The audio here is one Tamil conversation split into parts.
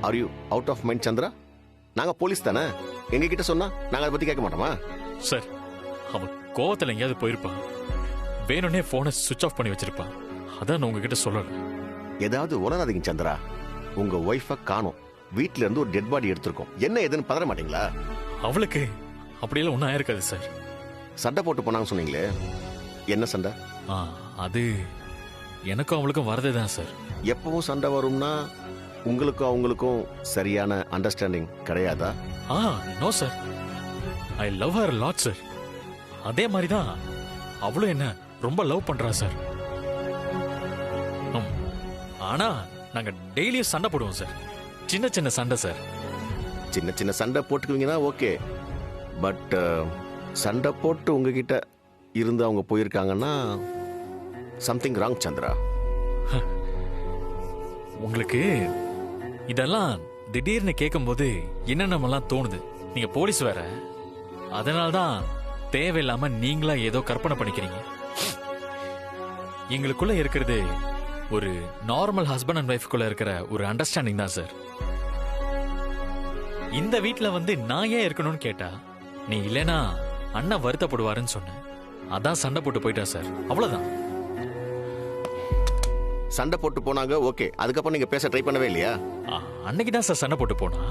R you out of mind Chandra? நாங்க போலீஸ் தானே, எங்க கிட்ட சொன்னா நாங்க அதை பத்தி கேட்க மாட்டோமா? சார், அவன் கோவத்துல எங்கேயாவது போயிருப்பான், வேணும்னே போனை சுவிட்ச் ஆஃப் பண்ணி வச்சிருப்பான். அதான் நான் உங்ககிட்ட சொல்லல. ஏதாவது உணராதீங்க சந்திரா. உங்க ஒய்ஃபை காணோம், வீட்டுல இருந்து ஒரு டெட் பாடி எடுத்திருக்கோம், என்ன எதுன்னு பதற மாட்டீங்களா? அவளுக்கு அப்படியெல்லாம் ஒன்றும் ஆயிருக்காது சார். சண்டை போட்டு போனாங்க சொன்னீங்களே, என்ன சண்டை? அது எனக்கும் அவளுக்கும் வரதே தான் சார். எப்பவும் சண்டை வரும்னா உங்களுக்கும் அவங்களுக்கும் சரியான அண்டர்ஸ்டாண்டிங் கிடையாதா? No sir, I love her lot sir. அதே மாதிரி தான் அவளும் என்ன ரொம்ப லவ் பண்றா சார். ஆனா நாங்க டெய்லியும் சண்டை போடுவோம் சார், சின்ன சின்ன சண்டை சார். சின்ன சின்ன சண்டை போட்டுக்குவீங்கன்னா ஓகே, பட் சண்டை போட்டு உங்ககிட்ட இருந்து அவங்க போயிருக்காங்கன்னா சம்திங் ராங் சந்திரா. உங்களுக்கு இதெல்லாம் திடீர்னு கேட்கும்போது என்னென்னலாம் தோணுது. நீங்க போலீஸ் வேற, அதனால்தான் தேவையில்லாம நீங்களா ஏதோ கற்பனை பண்ணிக்கிறீங்க. எங்களுக்குள்ள இருக்கிறது ஒரு நார்மல் ஹஸ்பண்ட் அண்ட் ஒய்ஃப்குள்ள இருக்கிற ஒரு அண்டர்ஸ்டாண்டிங் தான் சார். இந்த வீட்டுல வந்து நான் ஏன் இருக்கணும்னு கேட்டா, நீ இல்லைனா அண்ணன் வருத்தப்படுவாருன்னு சொன்ன, அதான் சண்டை போட்டு போயிட்டா சார், அவ்வளவுதான். சண்டை போட்டு போனாங்க ஓகே, அதுக்கப்புறம் நீங்க பேச ட்ரை பண்ணவே இல்லையா? அன்னைக்கு தான் சார் சண்டை போட்டு போனா,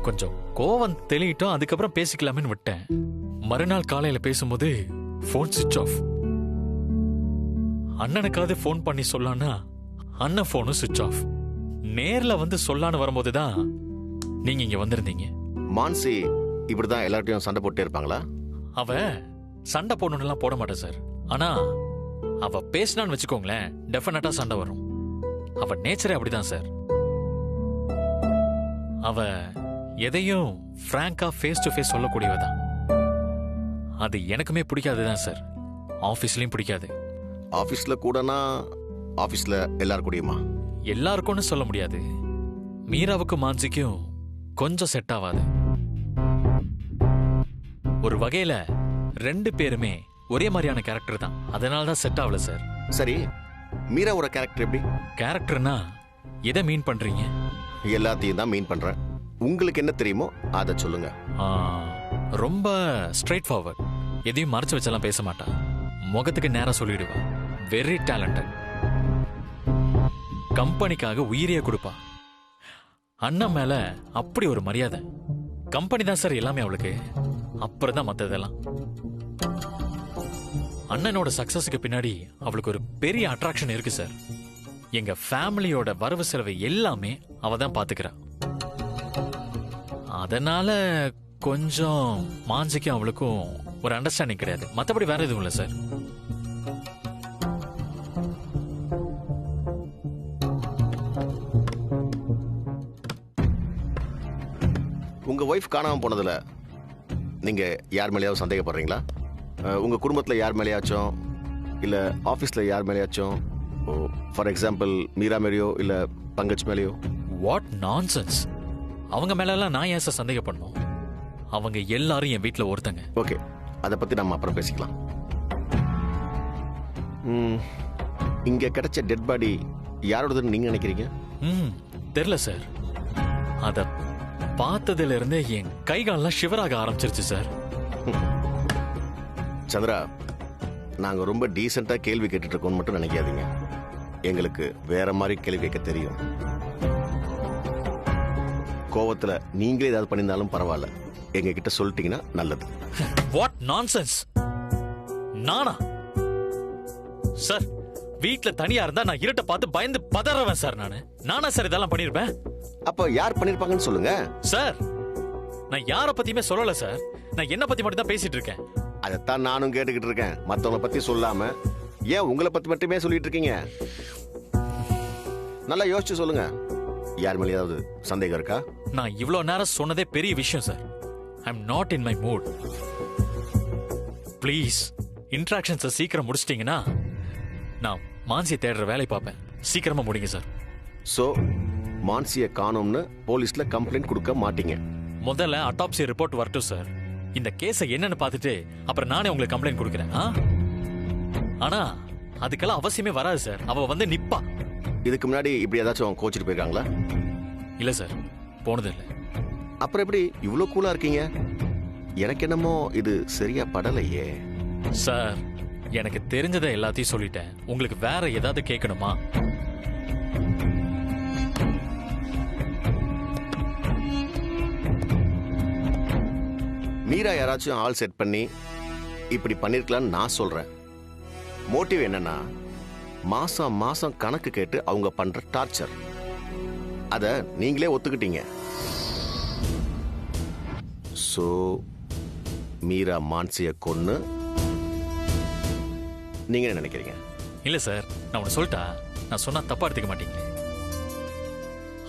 கொஞ்சம் கோவம் தெளிட்டோம், அதுக்கப்புறம் பேசிக்கலாமேன்னு விட்டேன். மறுநாள் காலையில பேசும்போது போன் சுவிட்ச் ஆஃப். அண்ணனுக்காவது போன் பண்ணி சொல்லானா அண்ணன் போனும் சுவிட்ச் ஆஃப். நேர்ல வந்து சொல்லான்னு வரும்போதுதான் நீங்க இங்க வந்திருந்தீங்க. மான்சி இப்படிதான் எல்லார்ட்டையும் சண்டை போட்டே இருப்பாங்களா? அவ சண்டை போடணும்லாம் போட மாட்டா சார். ஆனா அவ பேசினான்னு வச்சுக்கோங்களேன், டெஃபினட்டா சண்டை வரும். அவ நேச்சரே அப்படிதான் சார். அவ எதையும் பிராங்கா ஃபேஸ் டு ஃபேஸ் சொல்லக்கூடியவ தான். அது எனக்குமே பிடிக்காதுதான் சார், ஆபீஸ்லயும் பிடிக்காது. ஆபீஸ்ல கூடனா ஆபீஸ்ல எல்லாரும் கூடயுமா? எல்லாருக்கும்னு சொல்ல முடியாது, மீராவுக்கும் மான்சிக்கும் கொஞ்சம் செட் ஆகாது. ஒரு வகையில ரெண்டு பேருமே ஒரே மாதிரியான கேரக்டர் தான், அதனால தான் செட் ஆகல சார். சரி, மீராவோட கேரக்டர் எப்படி? கேரக்டர்னா எதை மீன் பண்றீங்க? எல்லாத்தையும் தான் மீன் பண்றேன். உங்களுக்கு என்ன தெரியுமோ அதை சொல்லுங்க. ரொம்ப ஸ்ட்ரைட் ஃபார்வர்ட், எதையும் மறைச்சு வச்செல்லாம் பேச மாட்டா, முகத்துக்கு நேரா சொல்லிடுவா. வெரி டேலண்டட், கம்பெனிக்காக உயிரியே கொடுப்பா. அண்ணன் மேல அப்படி ஒரு மரியாதை. கம்பெனி தான் சார் எல்லாமே அவளுக்கு, அப்புறம் தான் மத்ததெல்லாம். அண்ணனோட சக்சஸுக்கு பின்னாடி அவளுக்கு ஒரு பெரிய அட்ராக்ஷன் இருக்கு சார். எங்க ஃபேமிலியோட வரவு செலவு எல்லாமே அவ தான் பாத்துக்கிறா. அதனால கொஞ்சம் மான்சிக்கும் அவளுக்கும் ஒரு அண்டர்ஸ்டாண்டிங் கிடையாது, மத்தபடி வேற எதுவும் இல்லை சார். உங்க ஒய்ஃப் காணாம போனதுல நீங்க யார் மேலேயாவது சந்தேகப்படுறீங்களா? உங்க குடும்பத்துல யார் மேலேயாச்சும், இல்ல ஆபீஸ்ல யார் மேலேயாச்சும், ஃபார் எக்ஸாம்பிள் மீரா மேலேயோ இல்ல பங்கஜ் மேலேயோ? What nonsense! அவங்க மேல எல்லாம் நான் ஏன் சார் சந்தேகப்படணும்? அவங்க எல்லாரும் என் வீட்டுல ஒருத்தங்க. ஓகே, அதை பத்தி நம்ம அப்புறம் பேசிக்கலாம். இங்க கிடைச்ச டெட் பாடி யாரோடதுன்னு நீங்க நினைக்கிறீங்க? தெரியல சார். அத பார்த்ததுல இருந்தே என் கைகாலெல்லாம் ஷிவராக ஆரம்பிச்சிருச்சு சார். சந்திரா, நாங்க ரொம்ப டீசெண்டா கேள்வி கேட்டுட்டு இருக்கோம்னு மட்டும் நினைக்காதீங்க. எங்களுக்கு வேற மாதிரி கேள்வி கேட்க தெரியும். கோவத்துல நீங்களே ஏதாவது பண்ணியிருந்தாலும் பரவாயில்ல, எங்க கிட்ட சொல்லிட்டீங்கன்னா நல்லது. What nonsense! நானா சார்? வீட்டுல தனியா இருந்தா நான் இருட்ட பார்த்து பயந்து பதறவேன் சார். நானா சார் இதெல்லாம் பண்ணிருப்பேன்? அப்ப யார் பண்ணிருப்பாங்கன்னு சொல்லுங்க சார். நான் யார பத்தியுமே சொல்லல சார், நான் என்ன பத்தி மட்டும் தான் பேசிட்டு இருக்கேன். அதைத்தான் நானும் கேட்டுக்கிட்டு இருக்கேன். மத்தவங்கள பத்தி சொல்லாம ஏன் உங்களை பத்தி மட்டுமே சொல்லிட்டு இருக்கீங்க? நல்லா யோசிச்சு சொல்லுங்க, யார் மேல ஏதாவது சந்தேகம் இருக்கா? நான் இவ்வளவு நேரம் சொன்னதே பெரிய விஷயம் sir. I am not in my mood. Please இன்ட்ராக்ஷன்ஸை சீக்கிரம் முடிச்சிட்டீங்கன்னா நான் மான்சியை தேடுற வேலை பார்ப்பேன். சீக்கிரமா முடிங்க சார். சோ மான்சியை காணோம்னு போலீஸ்ல கம்ப்ளைண்ட் கொடுக்க மாட்டீங்க? முதல்ல அட்டாப்சி ரிப்போர்ட் வரட்டும் சார். இந்த கேஸை என்னன்னு பார்த்துட்டு அப்புறம் நானே உங்களுக்கு கம்ப்ளைண்ட் கொடுக்குறேன். ஆனா அதுக்கெல்லாம் அவசியமே வராது சார். அவ வந்து நிப்பா. இதுக்கு முன்னாடி இப்படி ஏதாச்சும் கோச்சிட்டு போயிருக்காங்களா? இல்ல சார், போனதில்லை. அப்புறம் எப்படி இவ்வளோ கூலா இருக்கீங்க? எனக்கு என்னமோ இது சரியா படலையே. சார், எனக்கு தெரிஞ்சதை எல்லாத்தையும் சொல்லிட்டேன். உங்களுக்கு வேற ஏதாவது கேட்கணுமா? மீரா யாராச்சும் ஆள் செட் பண்ணி இப்படி பண்ணிருக்கலாம்னு நான் சொல்றேன். மோட்டிவ் என்னன்னா, மாசம் மாசம் கணக்கு கேட்டு அவங்க பண்ற டார்ச்சர். அத நீங்களே ஒத்துக்கிட்டீங்க. சோ மீரா மான்சிய கொன்னு நீங்க என்ன நினைக்கிறீங்க? இல்ல சார், நான் உன்னை சொல்லிட்டா நான் சொன்னா தப்பா எடுத்துக்க மாட்டீங்களே.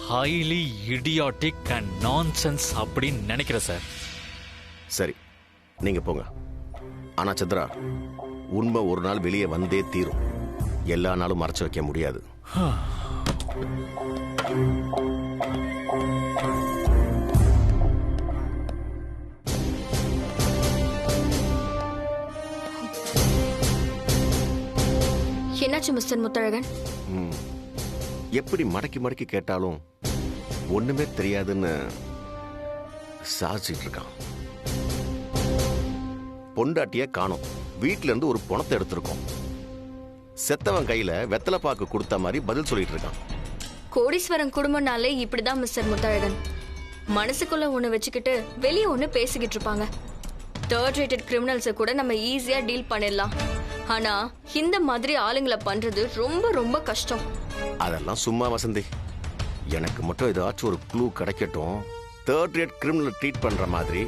ஹைலி இடியாட்டிக் அண்ட் நான்சென்ஸ் அப்படின்னு நினைக்கிறேன் சார். சரி, நீங்க போங்க. ஆனா சந்திரா, உண்மை ஒரு நாள் வெளியே வந்தே தீரும். எல்லா நாளும் மறைச்சு வைக்க முடியாது. என்னாச்சு மிஸ்டர் முத்தழகன்? எப்படி மடக்கி மடக்கி கேட்டாலும் ஒண்ணுமே தெரியாதுன்னு சாதிச்சிட்டு இருக்கான். பொண்டாட்டிய காணோம். வீட்டுல இருந்து ஒரு பணத்தை எடுத்திருக்கோம். செத்தவன் கையில வெத்தலை பாக்கு கொடுத்த மாதிரி பதில் சொல்லிட்டு இருக்கான். கோடீஸ்வரன் குடும்பம்னாலே இப்படிதான் மிஸ்டர் முத்தழகன். மனசுக்குள்ள ஒண்ணு வச்சுக்கிட்டு வெளியே ஒண்ணு பேசிக்கிட்டு இருப்பாங்க. தேர்ட் ரேட்டட் கிரிமினல்ஸை கூட நம்ம ஈஸியா டீல் பண்ணிடலாம். ஆனா இந்த மாதிரி ஆளுங்களை பண்றது ரொம்ப ரொம்ப கஷ்டம். அதெல்லாம் சும்மா வசந்தி. எனக்கு மட்டும் ஏதாச்சும் ஒரு க்ளூ கிடைக்கட்டும். தேர்ட் ரேட் கிரிமினல் ட்ரீட் பண்ற மாதிரி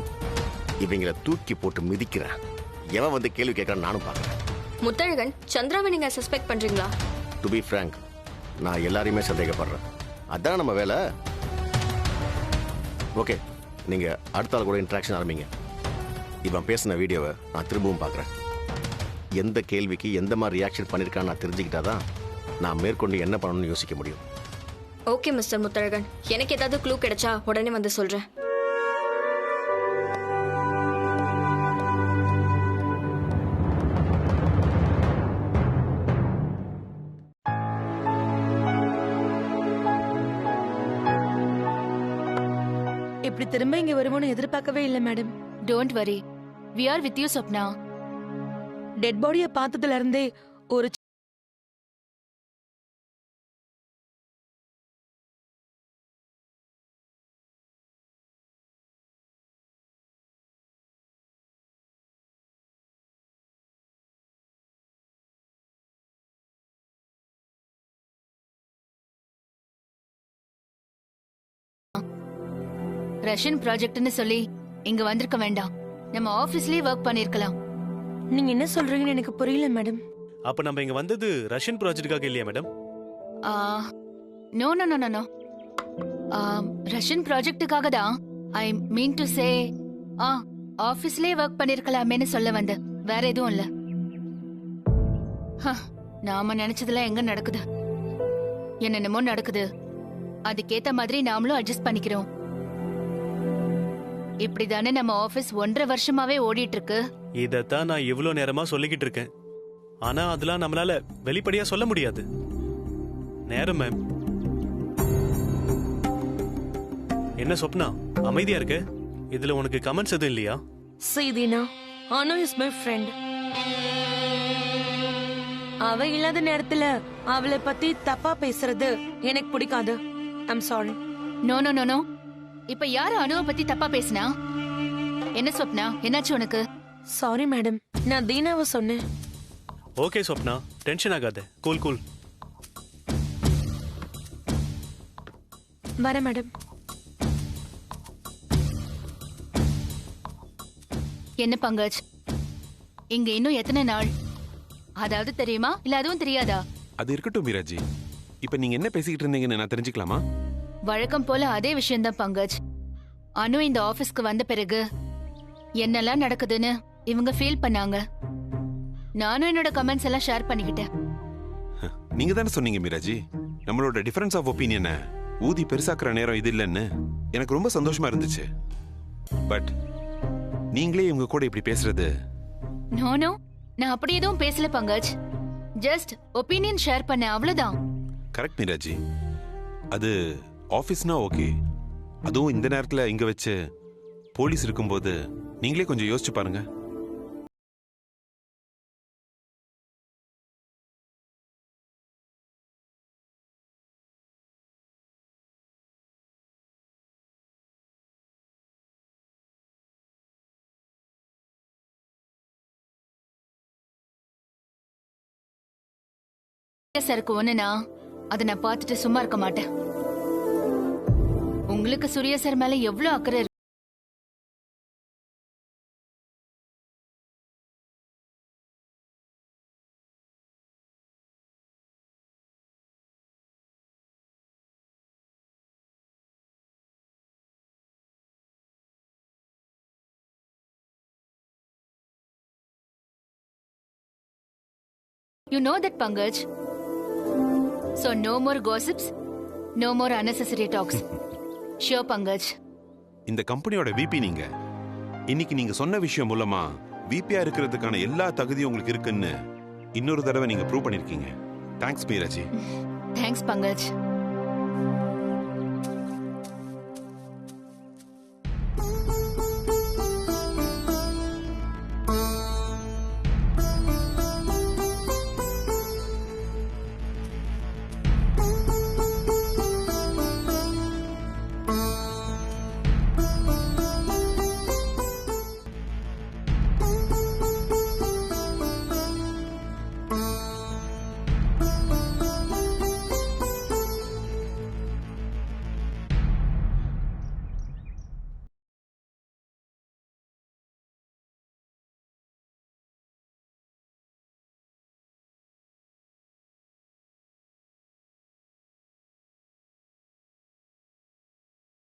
இவங்களை தூக்கி போட்டு மிதிக்கிறேன். எவன் வந்து கேள்வி கேட்கறான் நானும் பார்க்கறேன். முத்தழகன், சந்திராவை நீங்க சஸ்பெக்ட் பண்றீங்களா? டு பி ஃப்ராங்க், நான் எல்லாரையுமே சந்தேகப்படுறேன். அதான் நம்ம வேலை. ஓகே, நீங்க அடுத்த ஆள் கூட இன்ட்ராக்ஷன் ஆரம்பிங்க. இவன் பேசின வீடியோவை நான் திரும்பவும் பார்க்குறேன். எந்த கேள்விக்கு எந்த மாதிரி ரியாக்ஷன் பண்ணியிருக்கான்னு நான் தெரிஞ்சுக்கிட்டாதான் நான் மேற்கொண்டு என்ன பண்ணணும்னு யோசிக்க முடியும். ஓகே மிஸ்டர் முத்தழகன், எனக்கு ஏதாவது க்ளூ கிடைச்சா உடனே வந்து சொல்றேன். இப்படி திரும்ப இங்க வருவோம்னு எதிர்பார்க்கவே இல்லை madam. Don't worry, we are with you Swapna. Dead பாடியை பார்த்ததுல இருந்தே ஒரு ரஷ்யன் ப்ராஜெக்ட்னு சொல்லி இங்க வந்திருக்க வேண்டாம். நம்ம ஆபீஸ்லயே ஒர்க் பண்ணிருக்கலாம். நீங்க என்ன சொல்றீங்கன்னு எனக்கு புரியல மேடம். அப்ப நம்ம இங்க வந்தது ரஷ்யன் ப்ராஜெக்ட்டுக்காக இல்லையா madam? No no no no, Russian ப்ராஜெக்ட்டுக்காக தான். I mean to say ஆபீஸ்லயே work பண்ணிருக்கலாமேன்னு சொல்ல வந்தேன். வேற எதுவும் இல்ல. நாம நினைச்சதுல எங்க நடக்குது, என்னென்னமோ நடக்குது. அதுக்கேத்த மாதிரி நாமளும் அட்ஜஸ்ட் பண்ணிக்கிறோம். இப்படிதானே நம்ம ஆபீஸ் 1.5 வருஷமாவே ஓடிட்டு இருக்கு. இதத்தான் நான் இவ்வளவு நேரமா சொல்லிக்கிட்டு இருக்கேன். ஆனா அதெல்லாம் நம்மளால வெளிப்படையா சொல்ல முடியாது. நேரம் மேம். என்ன சொப்னா, அமைதியா இருக்கு? இதுல உனக்கு கமெண்ட்ஸ் எதுவும் இல்லையா? See Dina, Anu is my friend. அவ இல்லாத நேரத்துல அவளை பத்தி தப்பா பேசுறது எனக்கு பிடிக்காது. I'm sorry. No no no no, இப்ப யாரு அனுவை பத்தி தப்பா பேசினா? என்ன சொப்னா, என்னாச்சு உனக்கு? சாரி மேடம், நான் தீனாவை சொன்னேன். ஓகே சொப்னா, டென்ஷன் ஆகாத. Cool cool. வர மேடம். என்ன பங்கஜ், இங்க இன்னும் எத்தனை நாள்? அதாவது தெரியுமா இல்ல அதுவும் தெரியாதா? அது இருக்கட்டும் மீராஜி. இப்ப நீங்க என்ன பேசிக்கிட்டு இருந்தீங்கன்னு நான் தெரிஞ்சுக்கலாமா? வழக்கம் போல அதே விஷயம்தான் பங்கஜ். அனு இந்த ஆபீஸ்க்கு வந்த பிறகு என்னெல்லாம் நடக்குதுன்னு இவங்க ஃபீல் பண்ணாங்க. நானும் என்னோட கமெண்ட்ஸ் எல்லாம் ஷேர் பண்ணிக்கிட்டேன். நீங்க தானே சொன்னீங்க மீராஜி, நம்மளோட டிஃபரன்ஸ் ஆஃப் ஒப்பீனியனை ஊதி பெருசாக்குற நேரம் இது இல்லைன்னு. எனக்கு ரொம்ப சந்தோஷமா இருந்துச்சு. பட் நீங்களே இவங்க கூட இப்படி பேசுறது. நோ நோ, நான் அப்படி எதுவும் பேசல பங்கஜ். ஜஸ்ட் ஒப்பீனியன் ஷேர் பண்ண, அவ்வளவுதான். கரெக்ட் மீராஜி. அது ஆபீஸ்னா ஓகே, அதுவும் இந்த நேரத்துல இங்க வச்சு போலீஸ் இருக்கும்போது நீங்களே கொஞ்சம் யோசிச்சு பாருங்க. சாருக்கு ஒண்ணுனா அதை நான் பார்த்துட்டு சும்மா இருக்க மாட்டேன். உங்களுக்கு சூர்யா சார் மேல எவ்வளவு அக்கறை இருக்கு. You know that, Pankaj. So no more gossips, no more unnecessary talks. Sure, Pankaj. இந்த கம்பெனியோட விபி நீங்க. இன்னைக்கு நீங்க சொன்ன விஷயம் மூலமா விபியா இருக்கிறதுக்கான எல்லா தகுதியும் உங்களுக்கு இருக்குன்னு இன்னொரு தடவை நீங்க ப்ரூவ் பண்ணிருக்கீங்க. Thanks Meeraji. Thanks, Pankaj.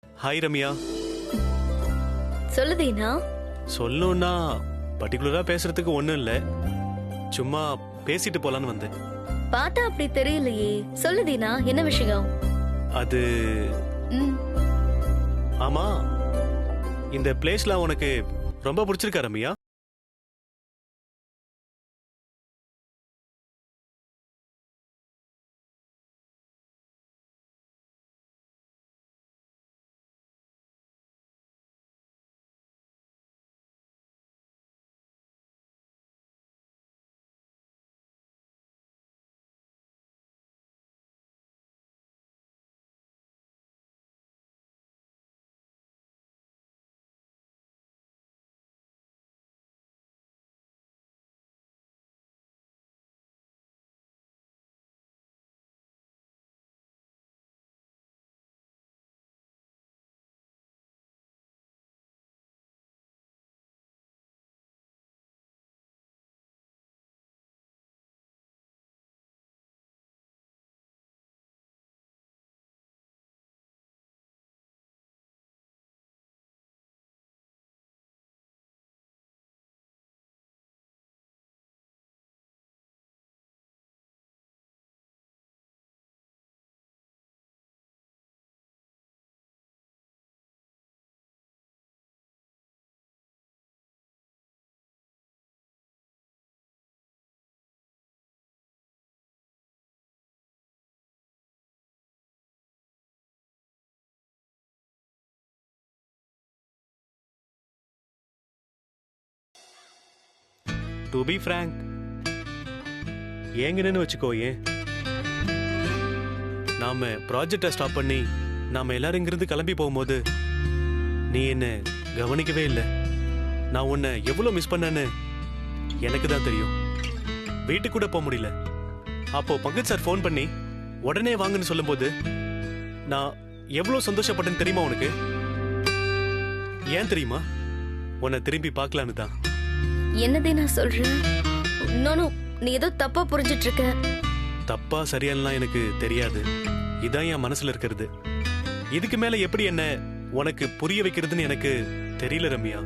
Hi Ramya. சொல்லுதீனா? சொல்லணும்னா பர்டிகுலரா பேசுறதுக்கு ஒண்ணும் இல்ல, சும்மா பேசிட்டு போலான்னு வந்தேன். பார்த்தா அப்படி தெரியலையே. சொல்லுதீனா, என்ன விஷயம்? அது ஆமா, இந்த பிளேஸ்ல உனக்கு ரொம்ப பிடிச்சிருக்கா ரம்யா? டு பி ஃப்ராங்க், ஏங்கன்னு வச்சுக்கோ. ஏன் நாம ப்ராஜெக்டை ஸ்டாப் பண்ணி நாம எல்லாரும் இங்கிருந்து கிளம்பி போகும்போது நீ என்ன கவனிக்கவே இல்லை. நான் உன்னை எவ்வளவு மிஸ் பண்ணேன்னு எனக்கு தான் தெரியும். வீட்டுக்கு கூட போக முடியல. அப்போ பங்கஜ் சார் ஃபோன் பண்ணி உடனே வாங்கன்னு சொல்லும்போது நான் எவ்வளவு சந்தோஷப்பட்டேன்னு தெரியுமா உனக்கு? ஏன் தெரியுமா? உன்னை திரும்பி பார்க்கலான்னு தான். என்னதே நான் சொல்றேன். நோ, நீ ஏதோ தப்பா புரிஞ்சிட்டு இருக்க. தப்பா சரியானலாம் எனக்கு தெரியாது. இதான் என் மனசுல இருக்கிறது. இதுக்கு மேல எப்படி என்ன உனக்கு புரிய வைக்கிறதுன்னு எனக்கு தெரியல ரம்யா.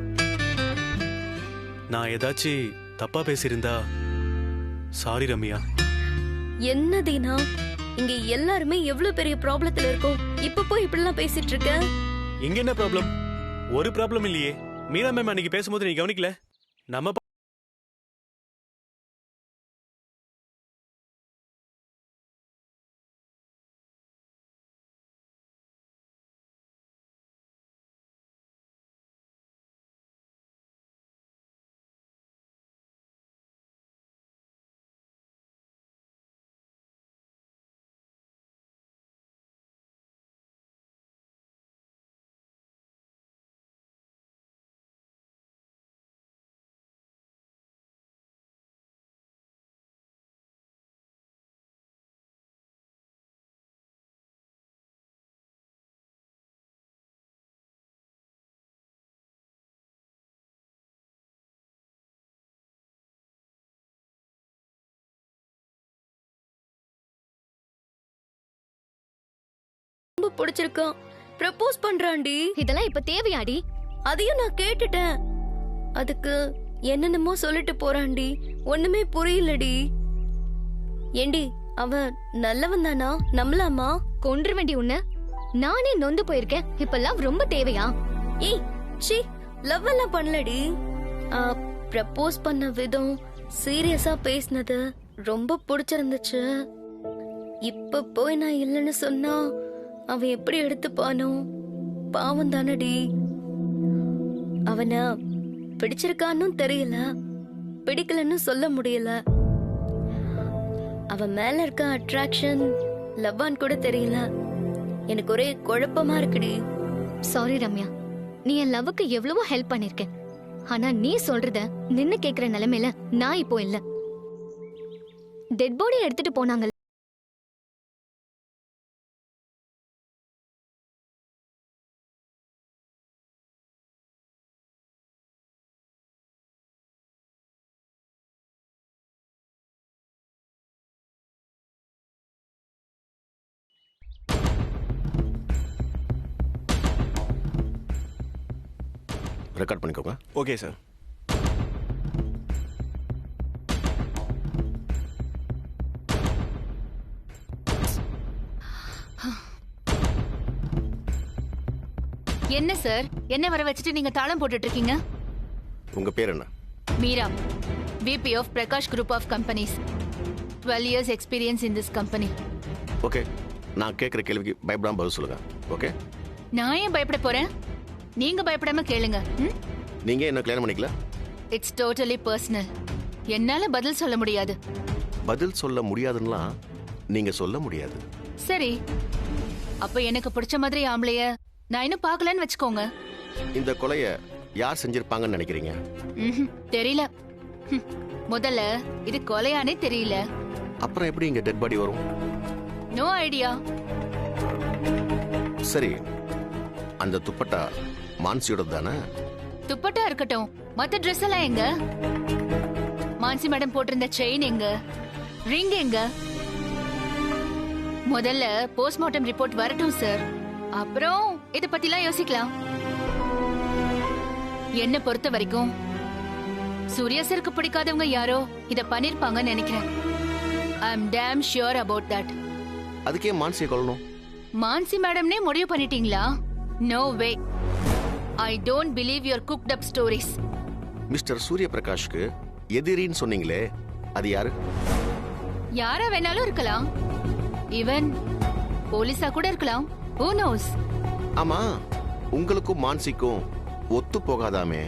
நான் ஏதாச்சும் தப்பா பேசியிருந்தா சாரி ரம்யா. என்ன தீனா, இங்க எல்லாருமே எவ்வளவு பெரிய ப்ராப்ளத்துல இருக்கோம். இப்ப போய் இப்படிலாம் பேசிட்டு இருக்க. இங்க என்ன ப்ராப்ளம்? ஒரு ப்ராப்ளம் இல்லையே. மீரா மேம் அன்னைக்கு பேசும்போது நீ கவனிக்கல? நம்ம பிடிச்சிருக்கான், ப்ரப்போஸ் பண்றான்டி. இதெல்லாம் இப்ப தேவையாடி? அதையும் நான் கேட்டுட்டேன். அதுக்கு என்னென்னமோ சொல்லிட்டு போறான்டி, ஒண்ணுமே புரியலடி. ஏண்டி அவன் நல்லவன் தானா? நம்பலாமா? கொன்று வேண்டி உன்ன. நானே நொந்து போயிருக்கேன். இப்பெல்லாம் ரொம்ப தேவையா? ஏய் சி, லவ் எல்லாம் பண்ணலடி. ப்ரப்போஸ் பண்ண விதம், சீரியஸா பேசினது ரொம்ப பிடிச்சிருந்துச்சு. இப்ப போய் நான் இல்லைன்னு சொன்னா அவன் எப்படி எடுத்துப்பானோ? பாவம் தானடி. அவனை பிடிச்சிருக்கான்னு தெரியல, பிடிக்கலன்னு சொல்ல முடியல. அவன் மேல இருக்க அட்ராக்ஷன் லவ்வான்னு கூட தெரியல. எனக்கு ஒரே குழப்பமா இருக்குடி. சாரி ரம்யா, நீ என் லவ்வுக்கு எவ்வளவோ ஹெல்ப் பண்ணிருக்க. ஆனா நீ சொல்றத நின்னு கேக்குற நிலைமையில நான் இப்போ இல்ல. டெட் பாடி எடுத்துட்டு போனாங்க. ரெக்கார்ட் பண்ணிக்கோங்க. Okay sir. என்ன சார், என்ன வர வச்சுட்டு நீங்க தாளம் போட்டுட்டு இருக்கீங்க? உங்க பேர் என்ன? Meera, VP of Prakash group of companies. 12 years experience in this company. Okay, நான் கேட்குற கேள்விக்கு பயப்படாம பதில் சொல்லுங்க. ஓகே? நான் ஏன் பயப்பட போறேன்? நீங்க பயப்படாம கேளுங்க. நீங்க என்ன கல்யாணம் பண்ணிக்கல? It's totally personal. என்னால பதில் சொல்ல முடியாது. பதில் சொல்ல முடியாதுன்னா நீங்க சொல்ல முடியாது. சரி, அப்ப எனக்கு பிடிச்ச மாதிரி ஆம்பளைய நான் இன்னும் பார்க்கலன்னு வச்சுக்கோங்க. இந்த கொலைய யார் செஞ்சிருப்பாங்கன்னு நினைக்கிறீங்க? தெரியல. முதல்ல இது கொலையானே தெரியல. அப்புறம் எப்படி இங்க டெட் பாடி வரும்? No idea. சரி, அந்த துப்பட்டா மான்சியோட தானே? துப்பட்டா இருக்கட்டும், மத்த ட்ரெஸ் எல்லாம் எங்க? மான்சி மேடம் போட்டிருந்த செயின் எங்க? ரிங் எங்க? முதல்ல போஸ்ட்மார்ட்டம் ரிப்போர்ட் வரட்டும் சார், அப்புறம் இத பத்திலாம் யோசிக்கலாம். என்ன பொறுத்த வரைக்கும் சூர்யா சருக்கு பிடிக்காதவங்க யாரோ இத பண்ணிருப்பாங்கன்னு நினைக்கிறேன். I am damn sure about that. அதுக்கே மான்சியை கொல்லணும்? மான்சி மேடம்னே முடிவு பண்ணிட்டீங்களா? No way. I don't believe your cooked up stories. Mister Surya பிரகாஷ்க்கு எதிரின்னு சொன்னீங்களே, அது யாரு? யாரா வேணாலும் இருக்கலாம். ஈவன் போலீஸா கூட இருக்கலாம். Who knows? ஆமா, உங்களுக்கும் மான்சிக்கும் ஒத்து போகாதாமே.